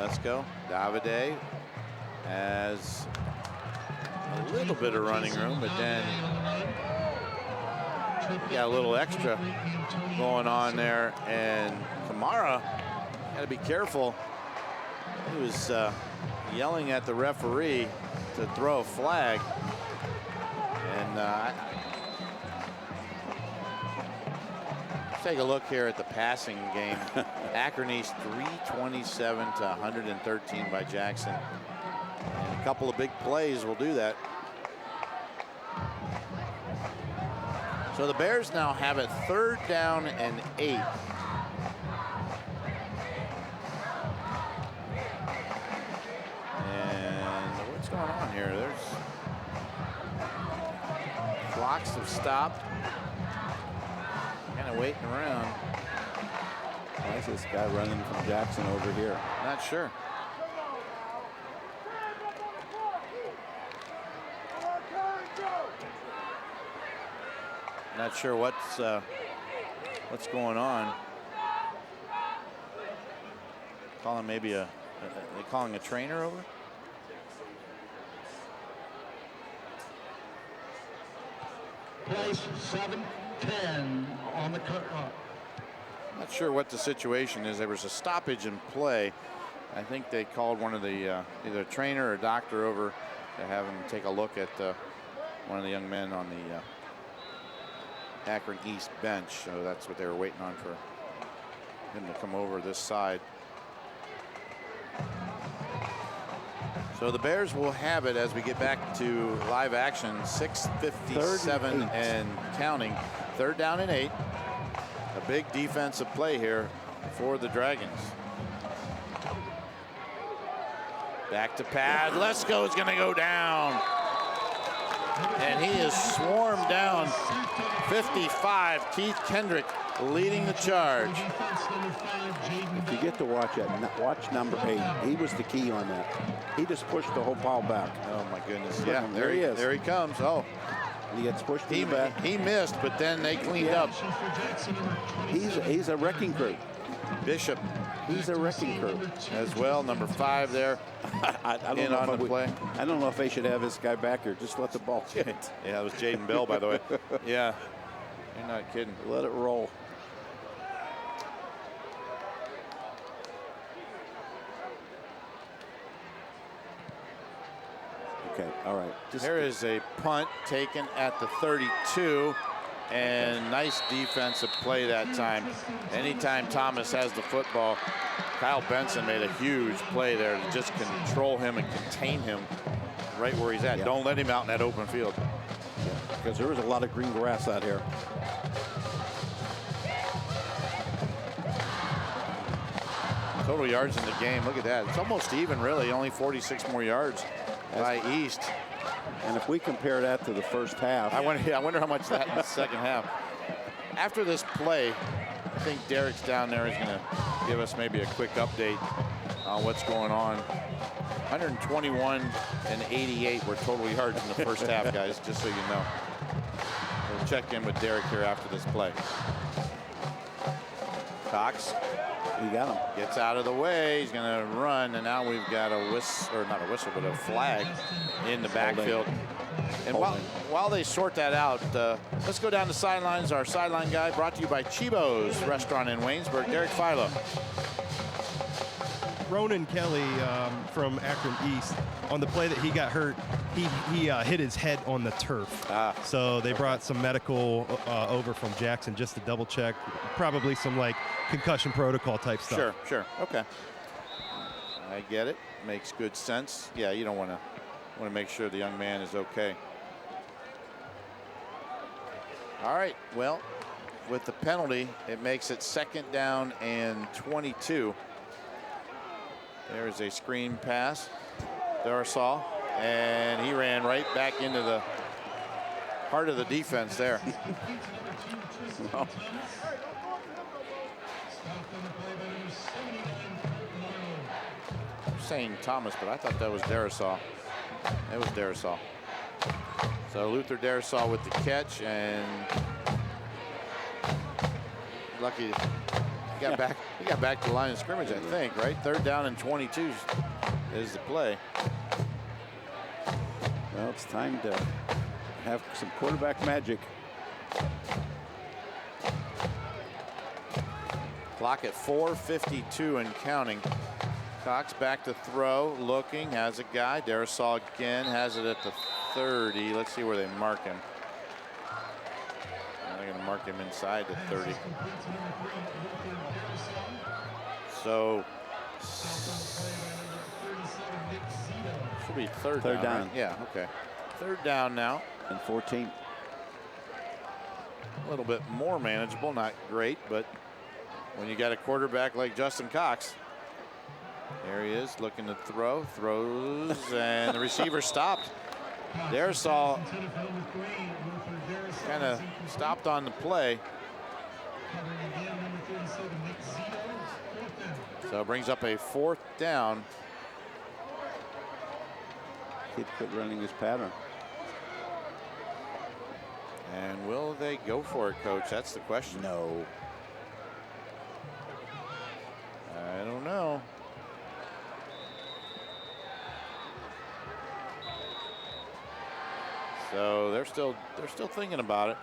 Let's go. Davide has a little bit of running room, but then got a little extra going on there. And Kamara got to be careful. He was yelling at the referee to throw a flag. And let's take a look here at the passing game. Akron East 327 to 113 by Jackson. And a couple of big plays will do that. So the Bears now have it 3rd down and 8. And what's going on here? There's clocks have stopped. Kind of waiting around. Why is this guy running from Jackson over here? Not sure. Not sure what's going on. Calling maybe they calling a trainer over? Place 7-10 on the cut. Not sure what the situation is. There was a stoppage in play. I think they called one of the either a trainer or doctor over to have him take a look at one of the young men on the Akron East bench. So that's what they were waiting on, for him to come over this side. So the Bears will have it as we get back to live action. 6:57 and counting. 3rd down and 8. A big defensive play here for the Dragons. Back to pad. Lesko's going to go down. And he is swarmed down. 55. Keith Kendrick leading the charge. If you get to watch it, watch number 8. He was the key on that. He just pushed the whole pile back. Oh my goodness. Yeah, there he is. There he comes. Oh. He gets pushed in the back. He missed, but then they cleaned up. He's a wrecking crew. Bishop. He's a wrecking crew As well, number 5 there. I don't in know on if the play. I don't know if they should have this guy back here. Just let the ball hit. Yeah, that was Jaden Bell, by the way. Yeah, you're not kidding. Let it roll. Okay, all right. There is a punt taken at the 32, and nice defensive play that time. Anytime Thomas has the football, Kyle Benson made a huge play there to just control him and contain him right where he's at. Yeah. Don't let him out in that open field. Yeah, because there was a lot of green grass out here. Total yards in the game, look at that. It's almost even, really. Only 46 more yards by East. And if we compare that to the first half. I wonder how much that in the second half. After this play, I think Derek's down there is going to give us maybe a quick update on what's going on. 121 and 88 were total yards in the first half, guys, just so you know. We'll check in with Derek here after this play. Cox. He got him. Gets out of the way. He's going to run, and now we've got a whistle, or not a whistle, but a flag in the backfield. And while they sort that out, let's go down the sidelines. Our sideline guy brought to you by Chibo's Restaurant in Waynesburg. Derek Philo. Ronan Kelly from Akron East, on the play that he got hurt, he hit his head on the turf. So they brought some medical over from Jackson just to double check. Probably some like concussion protocol type stuff. Sure. Okay. I get it. Makes good sense. Yeah, you don't want to make sure the young man is okay. All right. Well, with the penalty, it makes it 2nd down and 22. There's a screen pass. Darsaw, and he ran right back into the heart of the defense there. Well, I'm saying Thomas, but I thought that was Darsaw. It was Darsaw. So Luther Darsaw with the catch, and lucky He got back to the line of scrimmage, I think, right? 3rd down and 22 is the play. Well, it's time to have some quarterback magic. Clock at 4:52 and counting. Cox back to throw, looking, has a guy. Darrisaw again has it at the 30. Let's see where they mark him. They're going to mark him inside the 30. So should be third down. Right? Yeah, okay. 3rd down now. And 14. A little bit more manageable, not great, but when you got a quarterback like Justin Cox. There he is, looking to throw, throws, and the receiver stopped. Darrisaw kind of stopped on the play. So it brings up a 4th down. Kid quit running his pattern. And will they go for it, Coach? That's the question. No. I don't know. So they're still thinking about it.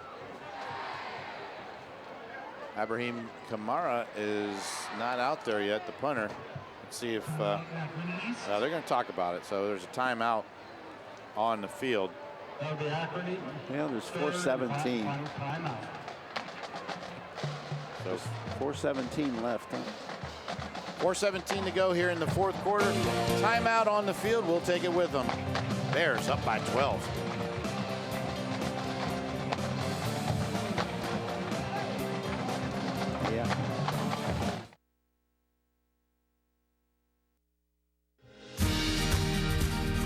Ibrahim Kamara is not out there yet, the punter. Let's see if they're going to talk about it. So there's a timeout on the field. Well, there's 4:17. So 4:17 left. Huh? 4:17 to go here in the 4th quarter. Timeout on the field. We'll take it with them. Bears up by 12. Yeah.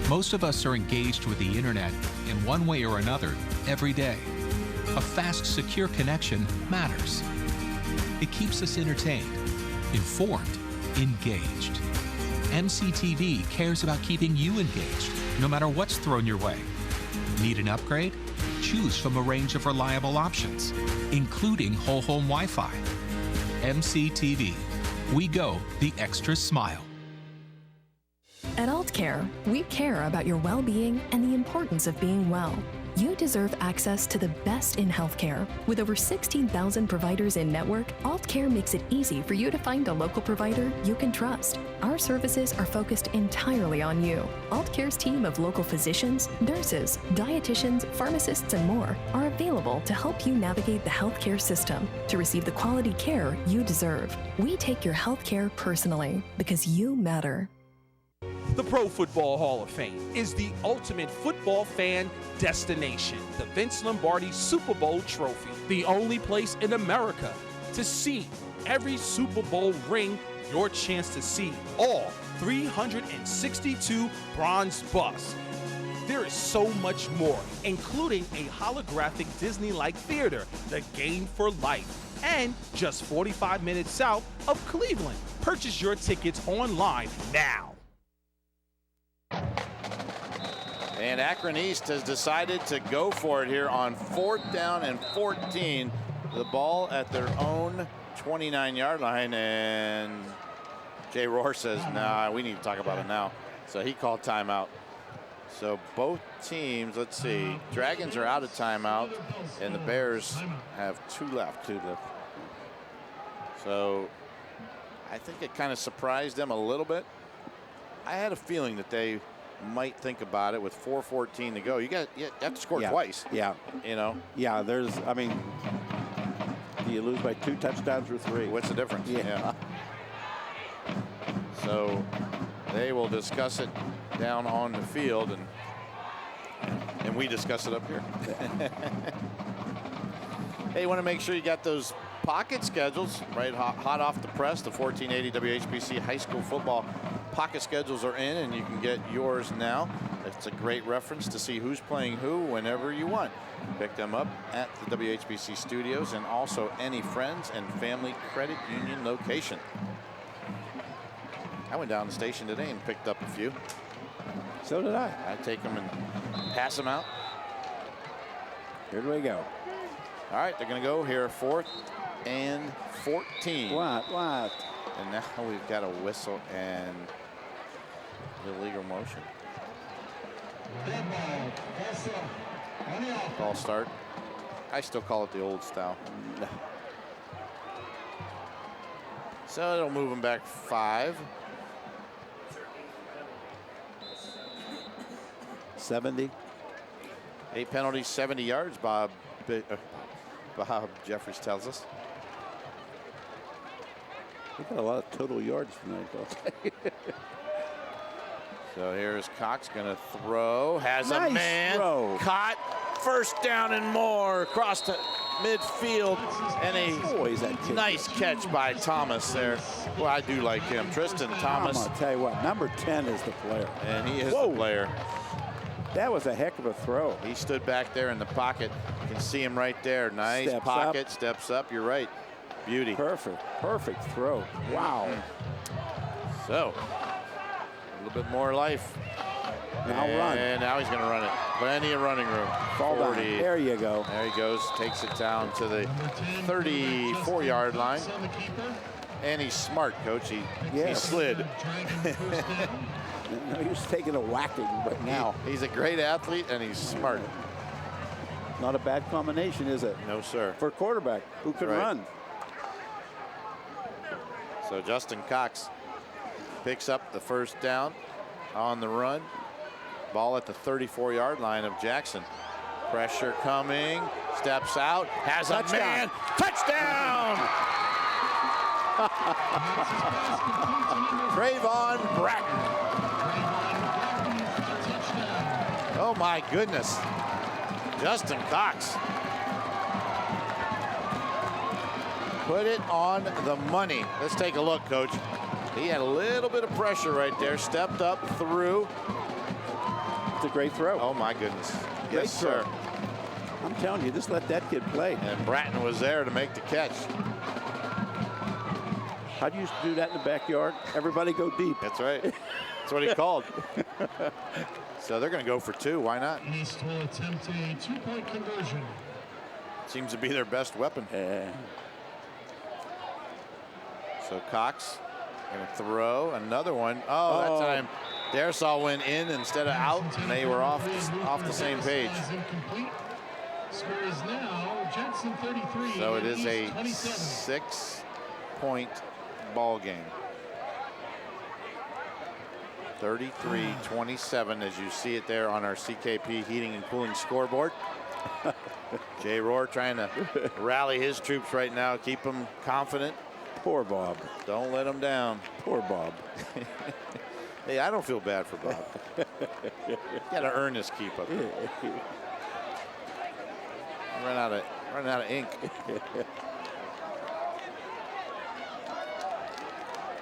Most of us are engaged with the internet in one way or another every day. A fast, secure connection matters. It keeps us entertained, informed, engaged. MCTV cares about keeping you engaged, no matter what's thrown your way. Need an upgrade? Choose from a range of reliable options, including whole home Wi-Fi. MCTV. We go the extra smile. At Aultcare, we care about your well-being and the importance of being well. You deserve access to the best in healthcare. With over 16,000 providers in network, Aultcare makes it easy for you to find a local provider you can trust. Our services are focused entirely on you. Aultcare's team of local physicians, nurses, dietitians, pharmacists, and more are available to help you navigate the healthcare system to receive the quality care you deserve. We take your healthcare personally because you matter. The Pro Football Hall of Fame is the ultimate football fan destination. The Vince Lombardi Super Bowl trophy, the only place in America to see every Super Bowl ring, your chance to see all 362 bronze busts. There is so much more, including a holographic Disney-like theater, the Game for Life, and just 45 minutes south of Cleveland. Purchase your tickets online now. And Akron East has decided to go for it here on 4th down and 14. The ball at their own 29-yard line, and Jay Rohr says, nah, we need to talk about it now. So he called timeout. So both teams, let's see, Dragons are out of timeout, and the Bears have 2 left. So I think it kind of surprised them a little bit. I had a feeling that they might think about it with 4:14 to go. You have to score twice. Yeah. You know. Yeah. I mean, do you lose by 2 touchdowns or 3? What's the difference? Yeah. So they will discuss it down on the field, and we discuss it up here. Hey, you want to make sure you got those pocket schedules right hot off the press. The 1480 WHBC high school football pocket schedules are in, and you can get yours now. It's a great reference to see who's playing who whenever you want. Pick them up at the WHBC studios and also any friends and family credit union location. I went down the station today and picked up a few. So did I. I take them and pass them out. Here we go. All right, they're going to go here 4th and 14. What? And now we've got a whistle and illegal motion. Ball start. I still call it the old style. So it'll move him back 5. 70. 8 penalties, 70 yards, Bob Jeffries tells us. We got a lot of total yards tonight, though. So here's Cox going to throw. Has Nice a man. throw. Caught. First down and more. Across to midfield. And Boy, that a kid. nice catch by Thomas there. Well, I do like him. Tristan Thomas. I'll tell you what, number 10 is the player. And he is Whoa. the player. That was a heck of a throw. He stood back there in the pocket. You can see him right there. Nice Steps pocket. up. Steps up. You're right. Beauty. Perfect throw. Wow. So, a little bit more life. Now run. And now he's going to run it. Plenty of running room. Fall down. 40. There you go. There he goes. Takes it down to the 34-yard line. And he's smart, Coach. He slid. No, he was taking a whacking, but now. He's a great athlete, and he's smart. Not a bad combination, is it? No, sir. For a quarterback who can run. So Justin Cox picks up the first down on the run. Ball at the 34-yard line of Jackson. Pressure coming. Steps out. Has a man. Touchdown! Trayvon Bratton. Oh, my goodness. Justin Cox. Put it on the money. Let's take a look, Coach. He had a little bit of pressure right there. Stepped up through. It's a great throw. Oh, my goodness. Great Yes, throw. sir. I'm telling you, just let that kid play. And Bratton was there to make the catch. How do you used to do that in the backyard? Everybody go deep. That's right. That's what he called. So they're going to go for 2. Why not? East will attempt a 2-point conversion. Seems to be their best weapon. So Cox going to throw another one. Oh, that time Daresall went in instead of out, and they were off the same page. Score is now Jackson 33. So it is a 27. 6-point ball game. 33-27 as you see it there on our CKP heating and cooling scoreboard. Jay Rohr trying to rally his troops right now, keep them confident. Poor Bob. Don't let them down. Poor Bob. Hey, I don't feel bad for Bob. You got to earn this keep up. Run out of ink.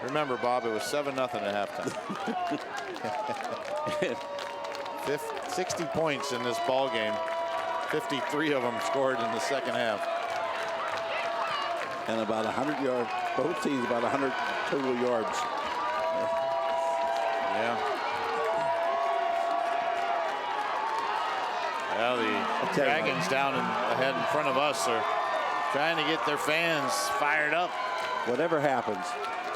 Remember, Bob, it was 7-0 at halftime. 60 points in this ball game. 53 of them scored in the second half. And about 100 yards. Both teams about 100 total yards. Yeah. Well, the Dragons down ahead in front of us are trying to get their fans fired up. Whatever happens,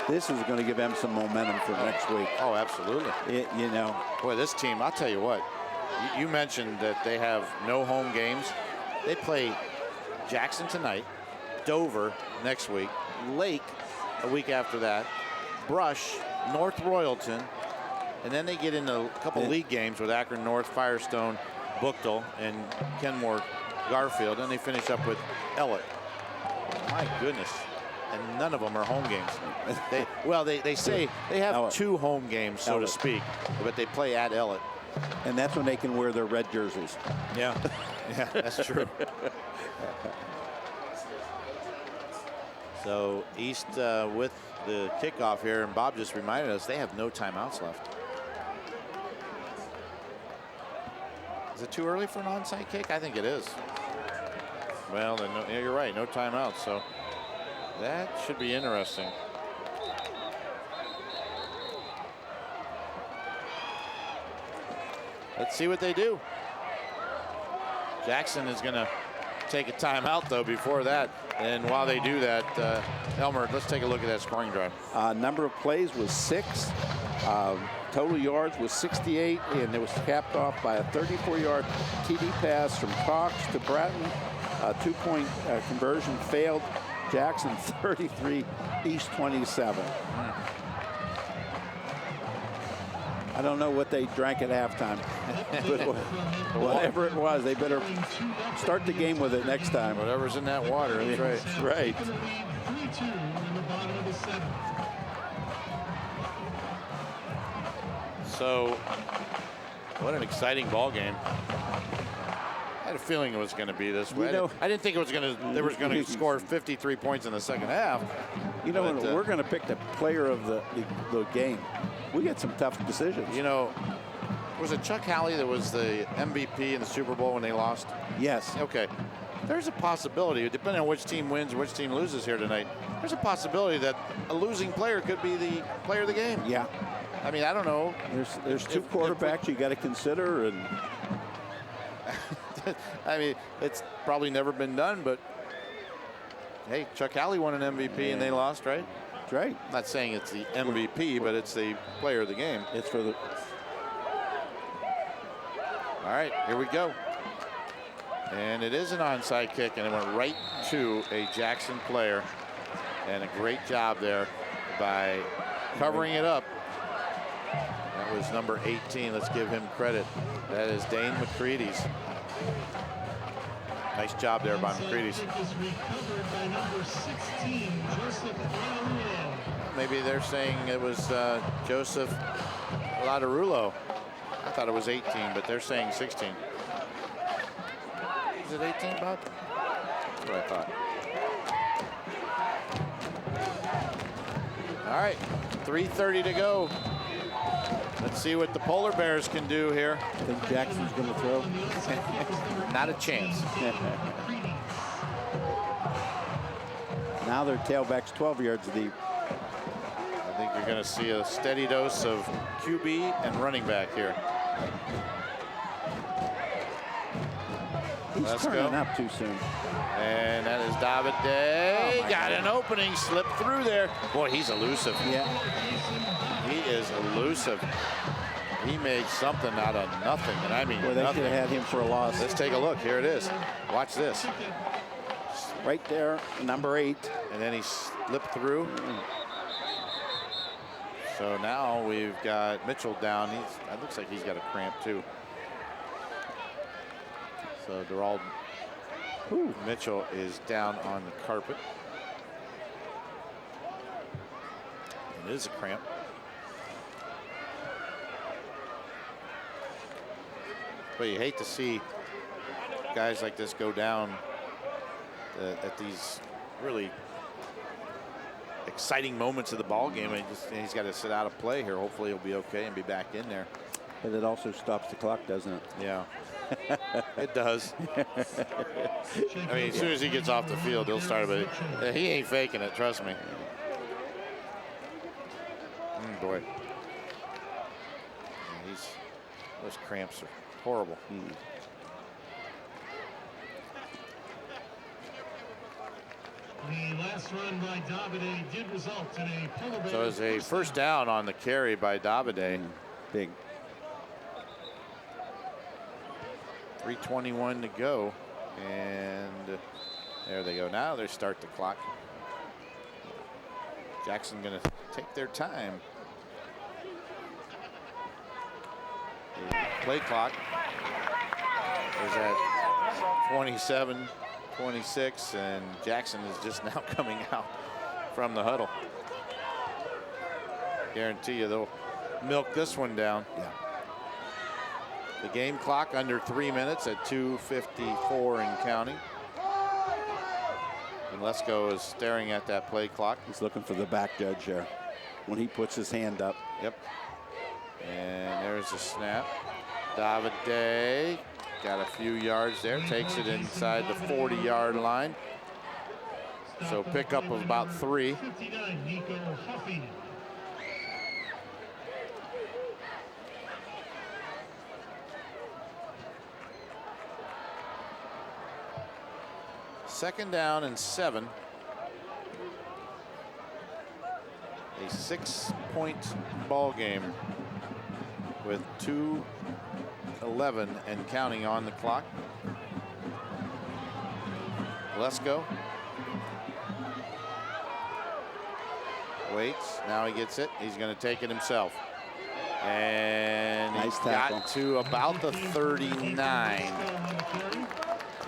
this is going to give them some momentum for next week. Oh, absolutely. You know. Boy, this team, I'll tell you what. You mentioned that they have no home games. They play Jackson tonight, Dover next week, Lake a week after that, Brush, North Royalton, and then they get into a couple league games with Akron North, Firestone, Buchtel, and Kenmore Garfield, and they finish up with Ellett. My goodness. And none of them are home games. They say they have Ellett. 2 home games, so to speak, but they play at Ellett. And that's when they can wear their red jerseys. Yeah, yeah, that's true. So East with the kickoff here, and Bob just reminded us they have no timeouts left. Is it too early for an onside kick? I think it is. Well, then yeah, you're right, no timeouts. So that should be interesting. Let's see what they do. Jackson is going to take a timeout, though, before that. And while they do that, Elmer, let's take a look at that scoring drive. Number of plays was 6. Total yards was 68, and it was capped off by a 34-yard TD pass from Cox to Bratton. 2-point conversion failed. Jackson 33, East 27. I don't know what they drank at halftime, but whatever it was, they better start the game with it next time. Whatever's in that water, that's right. That's right. 3-2 in the bottom of the 7th. So, what an exciting ball game. I had a feeling it was going to be this way. I didn't think it was going to. They were going to score 53 points in the second half. You know, but, we're going to pick the player of the game. We got some tough decisions. You know, was it Chuck Halley that was the MVP in the Super Bowl when they lost? Yes. Okay. There's a possibility, depending on which team wins, which team loses here tonight, there's a possibility that a losing player could be the player of the game. Yeah. I mean, I don't know. There's two quarterbacks you got to consider, and I mean, it's probably never been done, but hey, Chuck Halley won an MVP and they lost, right? That's right. I'm not saying it's the MVP, but it's the player of the game. It's for the. All right, here we go. And it is an onside kick, and it went right to a Jackson player. And a great job there by covering it up. That was number 18. Let's give him credit. That is Dane McCready's. Nice job there by McCready's. Maybe they're saying it was Joseph Ladarulo. I thought it was 18, but they're saying 16. Is it 18, Bob? That's what I thought. All right, 3:30 to go. Let's see what the Polar Bears can do here. I think Jackson's going to throw. Not a chance. Now their tailback's 12 yards deep. I think you're going to see a steady dose of QB and running back here. He's Let's turning go. up too soon. And that is David Day. Got an opening, slipped through there. Boy, he's elusive. Yeah. He is elusive. He made something out of nothing, and I mean Well, they nothing. should have had him for a loss. Let's take a look. Here it is. Watch this. Right there, number 8. And then he slipped through. So now we've got Mitchell down. It looks like he's got a cramp too. So Darrell Mitchell is down on the carpet. It is a cramp. But you hate to see guys like this go down at these really exciting moments of the ball game. And he's got to sit out of play here. Hopefully he'll be okay and be back in there. But it also stops the clock, doesn't it? Yeah. It does. I mean, as soon as he gets off the field, he'll start. But he ain't faking it, trust me. Boy. Yeah, those cramps are horrible. The last run by Davide did result in a Polar Bears. So it's a first down on the carry by Davide. Big. 3:21 to go, and there they go. Now they start the clock. Jackson going to take their time. The play clock is at 27, 26, and Jackson is just now coming out from the huddle. Guarantee you they'll milk this one down. Yeah. The game clock under 3 minutes at 2:54 and counting. And Lesko is staring at that play clock. He's looking for the back judge there when he puts his hand up. Yep. And there's a snap. David Day got a few yards there, takes it inside the 40-yard line. So pickup of about 3. 59, Nico Huffy. 2nd down and 7. A 6-point ball game with 2:11 and counting on the clock. Lesko waits. Now he gets it. He's going to take it himself. And Nice he's tackle. got to about the 39.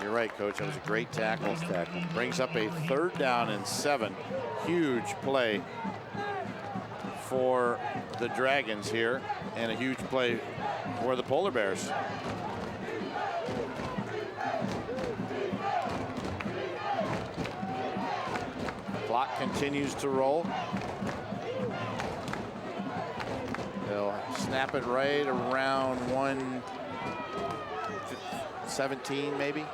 You're right, Coach. That was a great tackle. Nice tackle. Brings up a 3rd down and 7. Huge play for the Dragons here, and a huge play for the Polar Bears. Clock continues to roll. They'll snap it right around 1:17 maybe.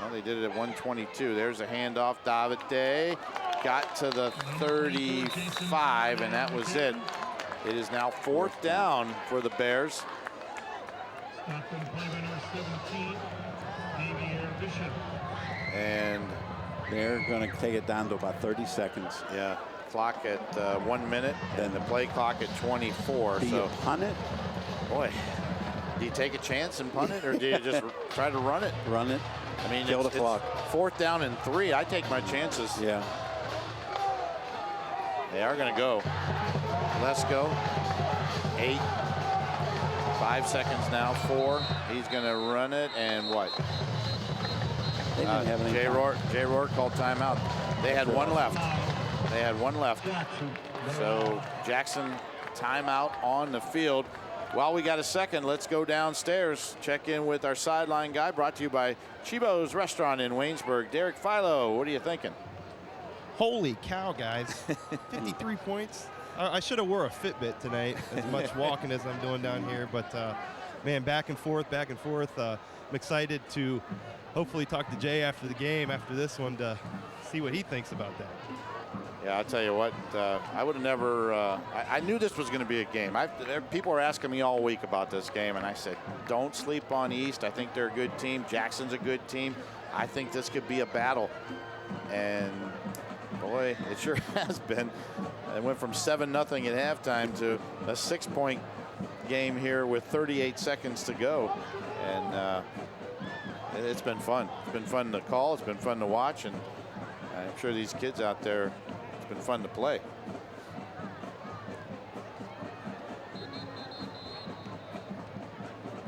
Well, they did it at 1:22. There's a handoff. Davide got to the 35, and that was it. It is now 4th down for the Bears. Stopping play by number 17, Xavier Bishop. And They're going to take it down to about 30 seconds. yeah, clock at 1 minute, and the play clock at 24. Do you So, punt it? boy, do you take a chance and punt it, or do you just try to run it? Run it? I mean, Kill the it's clock. 4th down and 3. I take my chances. Yeah. They are going to go. Let's go. 8. 5 seconds now. 4. He's going to run it, and what? They didn't have any. Jay Rourke called timeout. They had one left. They had one left. So Jackson timeout on the field. While we got a second, let's go downstairs. Check in with our sideline guy, brought to you by Chibo's Restaurant in Waynesburg. Derek Philo, what are you thinking? Holy cow, guys. 53 points. I should have wore a Fitbit tonight, as much walking as I'm doing down here. But, man, back and forth. I'm excited to hopefully talk to Jay after the game, after this one, to see what he thinks about that. Yeah, I'll tell you what, I would have never, I knew this was going to be a game. People were asking me all week about this game, and I said, don't sleep on East. I think they're a good team. Jackson's a good team. I think this could be a battle. And, boy, it sure has been. It went from 7-0 at halftime to a 6-point game here with 38 seconds to go. And it's been fun. It's been fun to call. It's been fun to watch. And I'm sure these kids out there, it's been fun to play.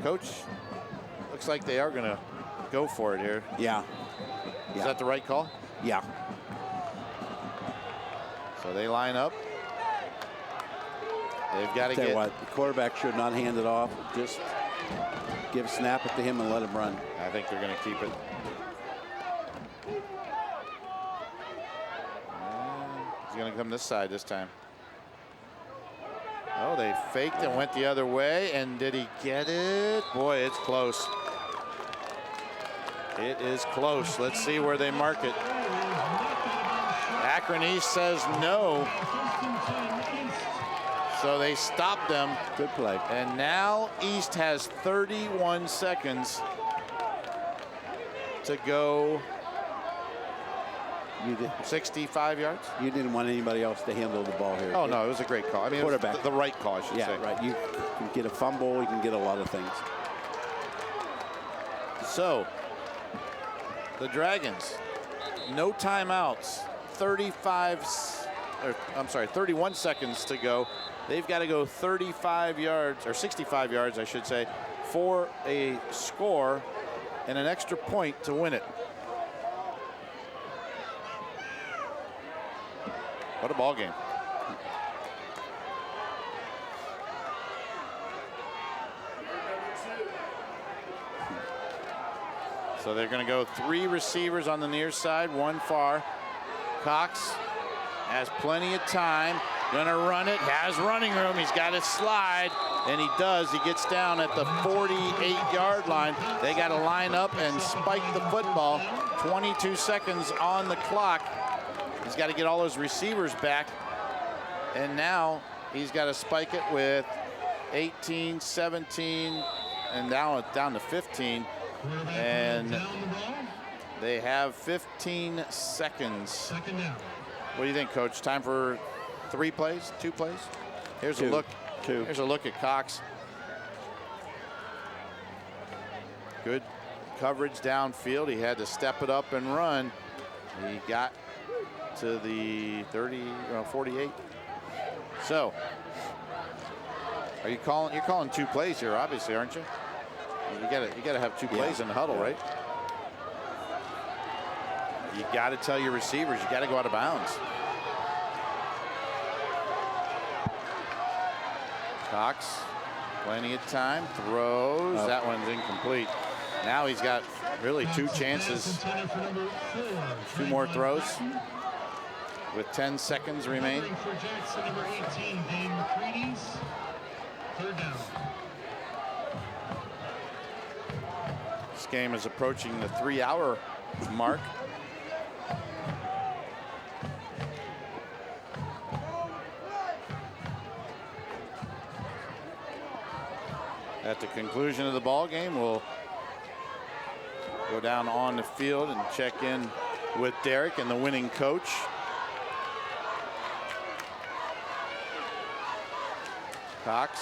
Coach, looks like they are going to go for it here. Yeah. Is that the right call? Yeah. So they line up. They've got to Tell you get. what, the quarterback should not hand it off. Just snap it to him and let him run. I think they're going to keep it. He's going to come this side this time. Oh, they faked and went the other way. And did he get it? Boy, it's close. It is close. Let's see where they mark it. Akron East says no. So they stopped them. Good play. And now East has 31 seconds to go. You did. 65 yards? You didn't want anybody else to handle the ball here. Oh, no, it was a great call. I mean, it was Quarterback. the right call, I should say. Yeah, right. You can get a fumble. You can get a lot of things. So, the Dragons, no timeouts, 31 seconds to go. They've got to go 35 yards, or 65 yards, I should say, for a score and an extra point to win it. What a ball game. So they're going to go 3 receivers on the near side, 1 far. Cox has plenty of time. Going to run it, has running room. He's got to slide, and he does. He gets down at the 48-yard line. They got to line up and spike the football. 22 seconds on the clock. He's got to get all those receivers back. And now he's got to spike it with 18, 17, and down to 15. And they have 15 seconds. Second down. What do you think, Coach? Time for 3 plays, 2 plays? Here's a look. Here's a look at Cox. Good coverage downfield. He had to step it up and run. He got to the 48. So, you're calling 2 plays here, obviously, aren't you? You gotta have 2 plays in the huddle, right? You got to tell your receivers you got to go out of bounds. Cox, plenty of time, throws. That one's incomplete. Now he's got really 2 chances, 2 more throws with 10 seconds remaining. For Jackson, number 18, Dane McCready's. Third down. This game is approaching the 3-hour mark. At the conclusion of the ball game, we'll go down on the field and check in with Derek and the winning coach. Cox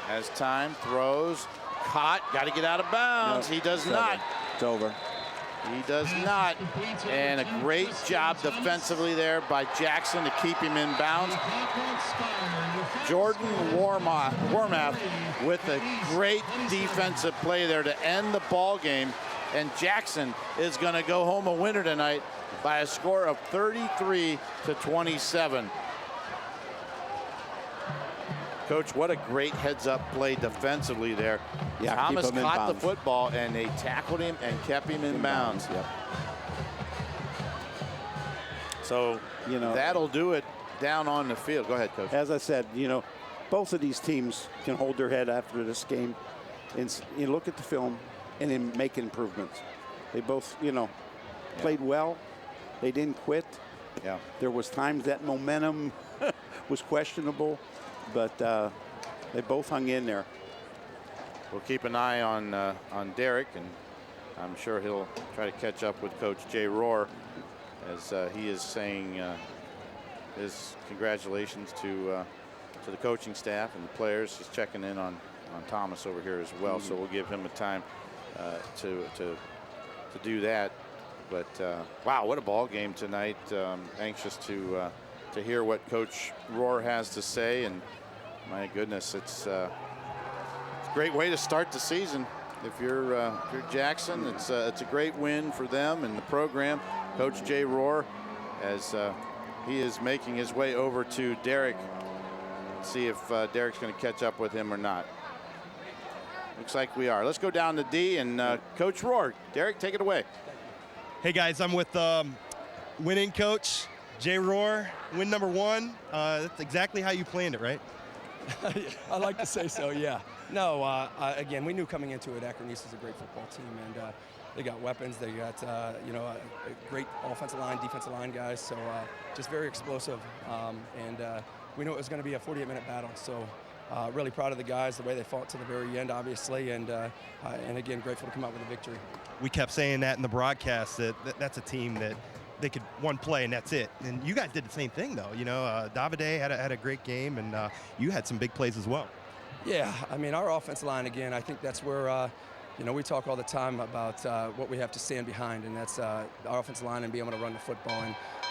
has time, throws, caught, got to get out of bounds. He does not. It's over. He does not. And a great job defensively there by Jackson to keep him in bounds. Jordan Warmath with a great defensive play there to end the ball game. And Jackson is going to go home a winner tonight by a score of 33-27. Coach, what a great heads-up play defensively there. Yeah, Thomas caught the football, and they tackled him and kept him in bounds. Yep. So, that'll do it down on the field. Go ahead, Coach. As I said, both of these teams can hold their head after this game and you look at the film and then make improvements. They both, played well. They didn't quit. Yeah. There was times that momentum was questionable, but they both hung in there. We'll keep an eye on Derek, and I'm sure he'll try to catch up with Coach Jay Rohr as he is saying his congratulations to the coaching staff and the players. He's checking in on Thomas over here as well, so we'll give him a time to do that. But wow, what a ball game tonight! Anxious to hear what Coach Rohr has to say, and my goodness, it's a great way to start the season. If you're Jackson, it's a great win for them and the program. Coach Jay Rohr, as he is making his way over to Derek, see if Derek's going to catch up with him or not. Looks like we are. Let's go down to D and Coach Rohr. Derek, take it away. Hey guys, I'm with winning coach Jay Rohr. Win number 1. That's exactly how you planned it, right? I like to say so, yeah. No, again, we knew coming into it, Akron East is a great football team, and they got weapons. They got, a great offensive line, defensive line guys, so just very explosive. And we knew it was going to be a 48-minute battle, so really proud of the guys, the way they fought to the very end, obviously, and again, grateful to come out with a victory. We kept saying that in the broadcast, that's a team that they could one play and that's it. And you guys did the same thing, though. Davide had a great game, and you had some big plays as well. Yeah, I mean, our offensive line, again, I think that's where, we talk all the time about what we have to stand behind, and that's our offensive line and being able to run the football.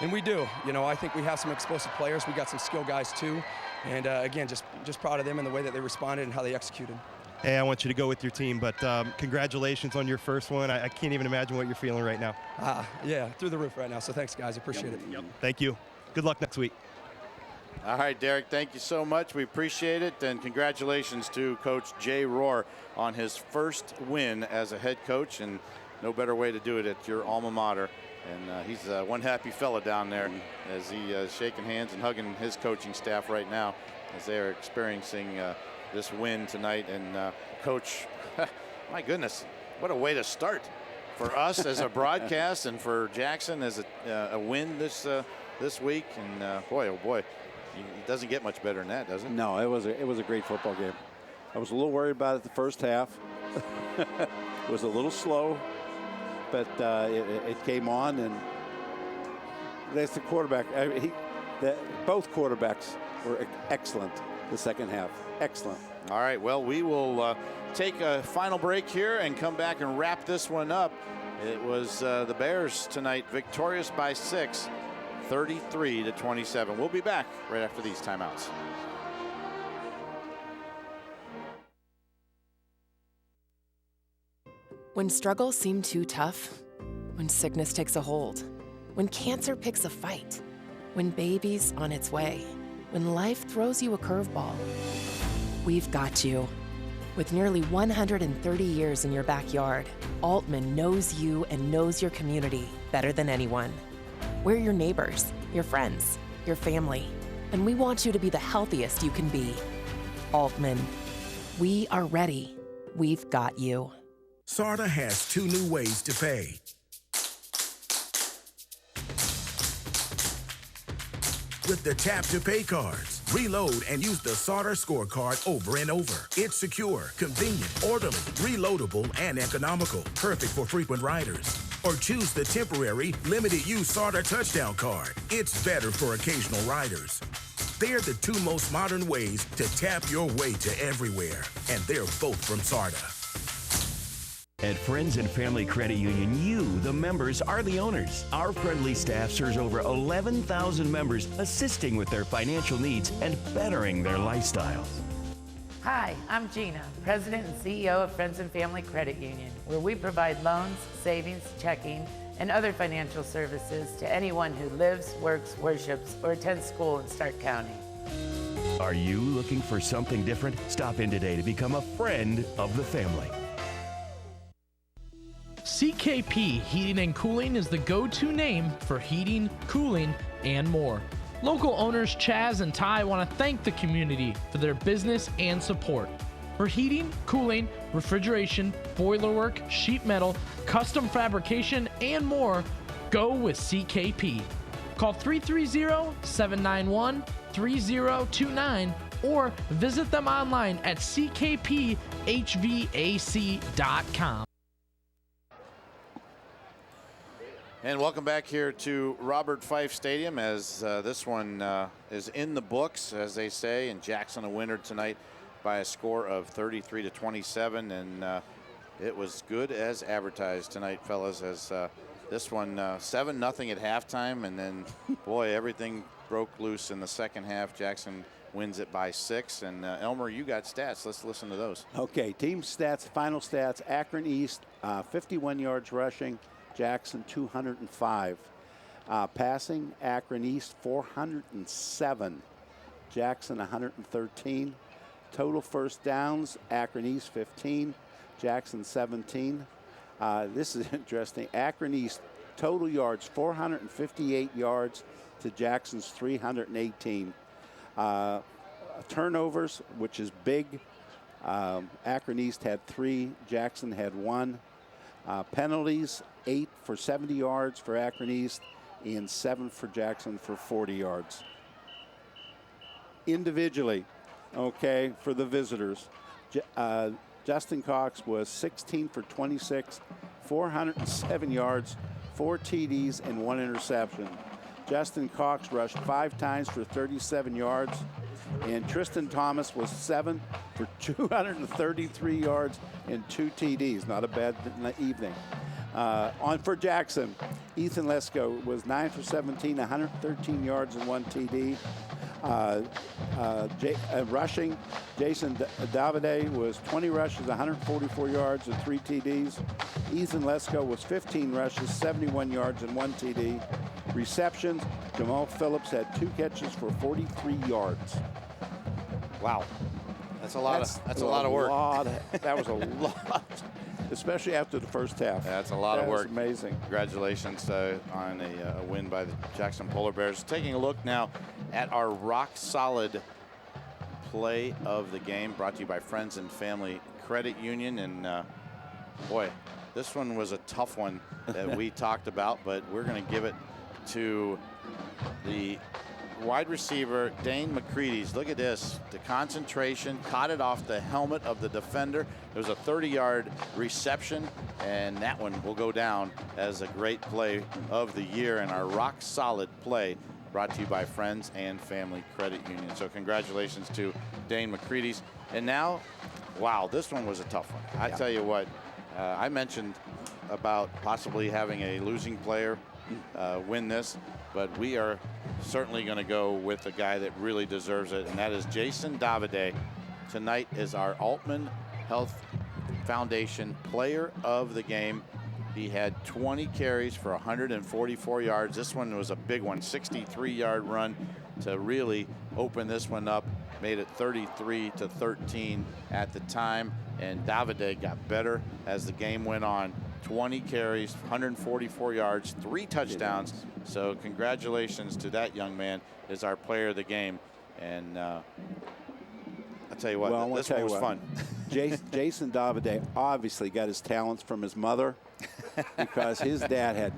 And we do. I think we have some explosive players. We got some skill guys, too. And, again, just proud of them and the way that they responded and how they executed. Hey, I want you to go with your team, but congratulations on your first one. I can't even imagine what you're feeling right now. Yeah, through the roof right now. So thanks, guys. Appreciate it. Yep. Thank you. Good luck next week. All right, Derek, thank you so much. We appreciate it, and congratulations to Coach Jay Rohr on his first win as a head coach, and no better way to do it at your alma mater. And he's one happy fella down there as he is shaking hands and hugging his coaching staff right now as they are experiencing this win tonight. And Coach, my goodness, what a way to start for us as a broadcast and for Jackson as a win this week. And boy, oh boy, it doesn't get much better than that, does it? No, it was a great football game. I was a little worried about it the first half. was a little slow, but it came on, and that's the quarterback. Both quarterbacks were excellent the second half. Excellent. All right, well, we will take a final break here and come back and wrap this one up. It was the Bears tonight victorious by 6, 33-27. We'll be back right after these timeouts. When struggles seem too tough, when sickness takes a hold, when cancer picks a fight, when baby's on its way, when life throws you a curveball, we've got you. With nearly 130 years in your backyard, Altman knows you and knows your community better than anyone. We're your neighbors, your friends, your family, and we want you to be the healthiest you can be. Altman, we are ready. We've got you. SARTA has 2 new ways to pay. With the Tap to Pay cards, reload and use the SARTA scorecard over and over. It's secure, convenient, orderly, reloadable, and economical. Perfect for frequent riders. Or choose the temporary, limited-use SARTA touchdown card. It's better for occasional riders. They're the 2 most modern ways to tap your way to everywhere. And they're both from SARTA. At Friends and Family Credit Union, you, the members, are the owners. Our friendly staff serves over 11,000 members, assisting with their financial needs and bettering their lifestyles. Hi, I'm Gina, President and CEO of Friends and Family Credit Union, where we provide loans, savings, checking, and other financial services to anyone who lives, works, worships, or attends school in Stark County. Are you looking for something different? Stop in today to become a friend of the family. CKP Heating and Cooling is the go-to name for heating, cooling, and more. Local owners Chaz and Ty want to thank the community for their business and support. For heating, cooling, refrigeration, boiler work, sheet metal, custom fabrication, and more, go with CKP. Call 330-791-3029 or visit them online at ckphvac.com. And welcome back here to Robert Fife Stadium as this one is in the books, as they say, and Jackson a winner tonight by a score of 33-27, and it was good as advertised tonight, fellas, as this one 7-0 at halftime, and then boy, everything broke loose in the second half. Jackson wins it by 6, and Elmer, you got stats. Let's listen to those. Okay, team stats, final stats. Akron East, 51 yards rushing. Jackson 205. Passing, Akron East 407. Jackson 113. Total first downs, Akron East 15. Jackson 17. This is interesting. Akron East total yards 458 yards to Jackson's 318. Turnovers, which is big. Akron East had 3. Jackson had 1. Penalties, 8 for 70 yards for Akron East and 7 for Jackson for 40 yards. Individually, okay, for the visitors, Justin Cox was 16 for 26, 407 yards, 4 TDs, and 1 interception. Justin Cox rushed 5 times for 37 yards, and Tristan Thomas was 7 for 233 yards and 2 TDs. Not a bad evening. On for Jackson, Ethan Lesko was 9 for 17, 113 yards and 1 TD. Rushing, Jason Davide was 20 rushes, 144 yards and 3 TDs. Ethan Lesko was 15 rushes, 71 yards and 1 TD. Receptions, Jamal Phillips had 2 catches for 43 yards. Wow. That's a lot of work. That was a lot, especially after the first half. That's a lot of work. Amazing. Congratulations on a win by the Jackson Polar Bears. Taking a look now at our rock-solid play of the game, brought to you by Friends and Family Credit Union. And, boy, this one was a tough one that we talked about, but we're going to give it to wide receiver Dane McCready's. Look at this. The concentration, caught it off the helmet of the defender. It was a 30-yard reception, and that one will go down as a great play of the year and our rock-solid play brought to you by Friends and Family Credit Union. So congratulations to Dane McCready's. And now, wow, this one was a tough one. I tell you what, I mentioned about possibly having a losing player win this, but we are certainly going to go with the guy that really deserves it, and that is Jason Davide. Tonight is our Altman Health Foundation Player of the Game. He had 20 carries for 144 yards. This one was a big one, 63-yard run to really open this one up. Made it 33-13 at the time, and Davide got better as the game went on. 20 carries, 144 yards, 3 touchdowns. So congratulations to that young man as our player of the game. And I'll tell you what, this one was fun. Jason Davide obviously got his talents from his mother, because his dad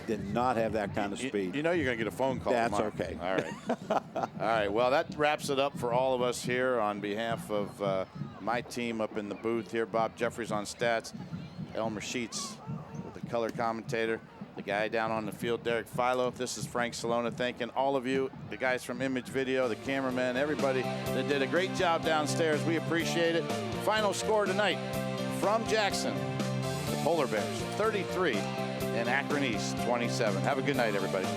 did not have that kind of speed. You know you're going to get a phone call That's tomorrow. okay. All right. All right. Well, that wraps it up for all of us here on behalf of my team up in the booth here. Bob Jeffries on stats. Elmer Sheets with the color commentator. The guy down on the field, Derek Philo. This is Frank Salona thanking all of you, the guys from Image Video, the cameramen, everybody that did a great job downstairs. We appreciate it. Final score tonight from Jackson, the Polar Bears 33 and Akron East 27. Have a good night, everybody.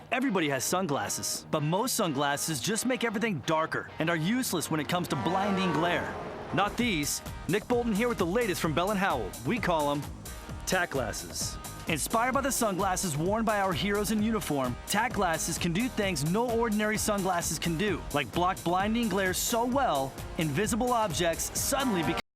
Everybody has sunglasses, but most sunglasses just make everything darker and are useless when it comes to blinding glare. Not these. Nick Bolton here with the latest from Bell & Howell. We call them tack glasses. Inspired by the sunglasses worn by our heroes in uniform, tack glasses can do things no ordinary sunglasses can do, like block blinding glare so well, invisible objects suddenly become